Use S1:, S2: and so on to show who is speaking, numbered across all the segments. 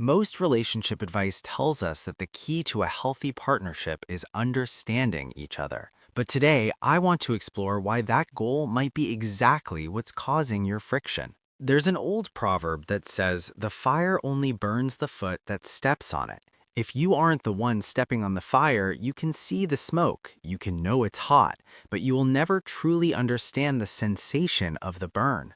S1: Most relationship advice tells us that the key to a healthy partnership is understanding each other. But today, I want to explore why that goal might be exactly what's causing your friction. There's an old proverb that says, "The fire only burns the foot that steps on it." If you aren't the one stepping on the fire, you can see the smoke, you can know it's hot, but you will never truly understand the sensation of the burn.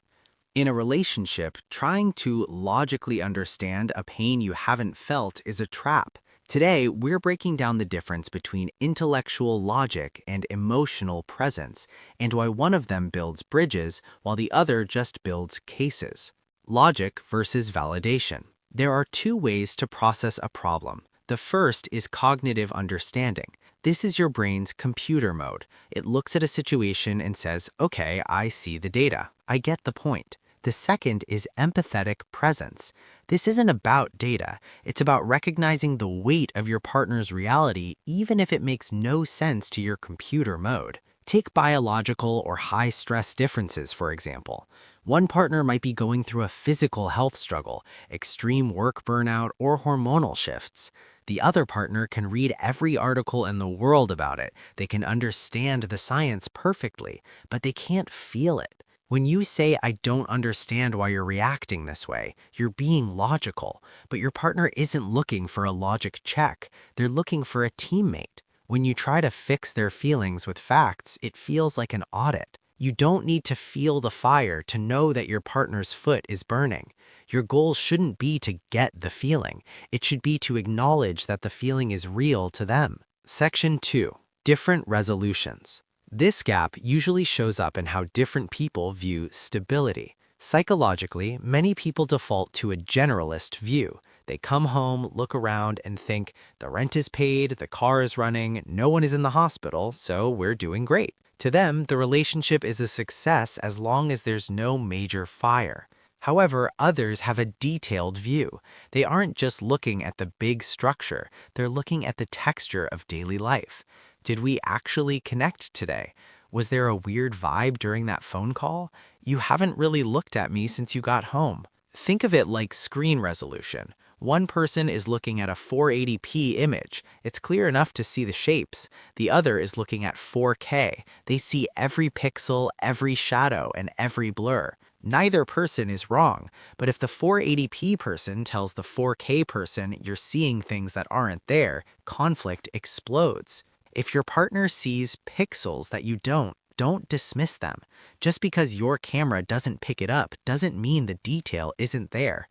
S1: In a relationship, trying to logically understand a pain you haven't felt is a trap. Today, we're breaking down the difference between intellectual logic and emotional presence, and why one of them builds bridges while the other just builds cases. Logic versus validation. There are two ways to process a problem. The first is cognitive understanding. This is your brain's computer mode. It looks at a situation and says, "Okay, I see the data. I get the point." The second is empathetic presence. This isn't about data. It's about recognizing the weight of your partner's reality even if it makes no sense to your computer mode. Take biological or high-stress differences, for example. One partner might be going through a physical health struggle, extreme work burnout, or hormonal shifts. The other partner can read every article in the world about it. They can understand the science perfectly, but they can't feel it. When you say, "I don't understand why you're reacting this way," you're being logical, but your partner isn't looking for a logic check. They're looking for a teammate. When you try to fix their feelings with facts, it feels like an audit. You don't need to feel the fire to know that your partner's foot is burning. Your goal shouldn't be to get the feeling. It should be to acknowledge that the feeling is real to them. Section 2. Different resolutions. This gap usually shows up in how different people view stability. Psychologically, many people default to a generalist view. They come home, look around, and think, the rent is paid, the car is running, no one is in the hospital, so we're doing great. To them, the relationship is a success as long as there's no major fire. However, others have a detailed view. They aren't just looking at the big structure, they're looking at the texture of daily life. Did we actually connect today? Was there a weird vibe during that phone call? You haven't really looked at me since you got home. Think of it like screen resolution. One person is looking at a 480p image. It's clear enough to see the shapes. The other is looking at 4K. They see every pixel, every shadow, and every blur. Neither person is wrong, but if the 480p person tells the 4K person you're seeing things that aren't there, conflict explodes. If your partner sees pixels that you don't dismiss them. Just because your camera doesn't pick it up doesn't mean the detail isn't there.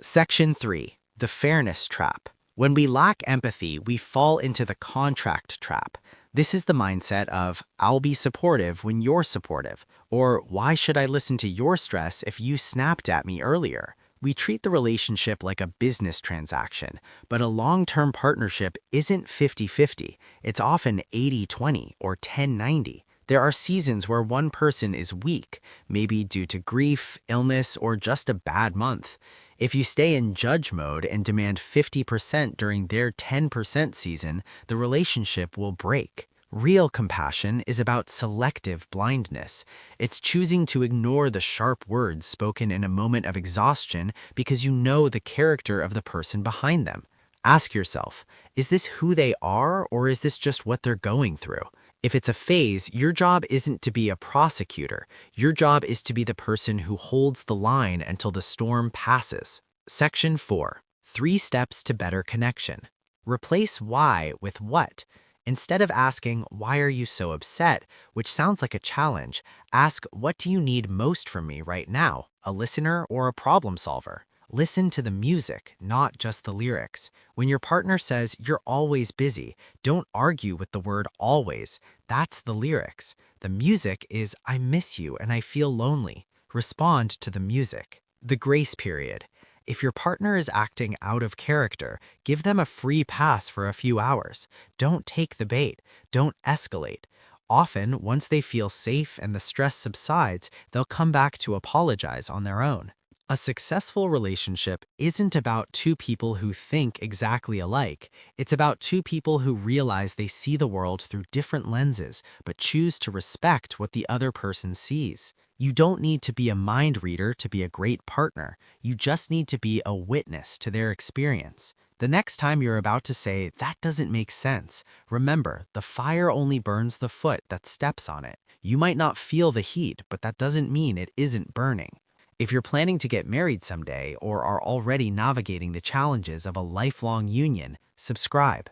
S1: Section 3. The fairness trap. When we lack empathy, we fall into the contract trap. This is the mindset of, "I'll be supportive when you're supportive," or "Why should I listen to your stress if you snapped at me earlier?" We treat the relationship like a business transaction, but a long-term partnership isn't 50-50. It's often 80-20 or 10-90. There are seasons where one person is weak, maybe due to grief, illness, or just a bad month. If you stay in judge mode and demand 50% during their 10% season, the relationship will break. Real compassion is about selective blindness. It's choosing to ignore the sharp words spoken in a moment of exhaustion because you know the character of the person behind them. Ask yourself, is this who they are or is this just what they're going through? If it's a phase, your job isn't to be a prosecutor. Your job is to be the person who holds the line until the storm passes. Section 4. 3 steps to better connection. Replace why with what. Instead of asking, "Why are you so upset?" which sounds like a challenge, ask, "What do you need most from me right now? A listener or a problem solver?" Listen to the music, not just the lyrics. When your partner says, "You're always busy," don't argue with the word always. That's the lyrics. The music is, "I miss you and I feel lonely." Respond to the music. The grace period. If your partner is acting out of character, give them a free pass for a few hours. Don't take the bait. Don't escalate. Often, once they feel safe and the stress subsides, they'll come back to apologize on their own. A successful relationship isn't about two people who think exactly alike. It's about two people who realize they see the world through different lenses, but choose to respect what the other person sees. You don't need to be a mind reader to be a great partner. You just need to be a witness to their experience. The next time you're about to say, "That doesn't make sense," remember, the fire only burns the foot that steps on it. You might not feel the heat, but that doesn't mean it isn't burning. If you're planning to get married someday or are already navigating the challenges of a lifelong union, subscribe.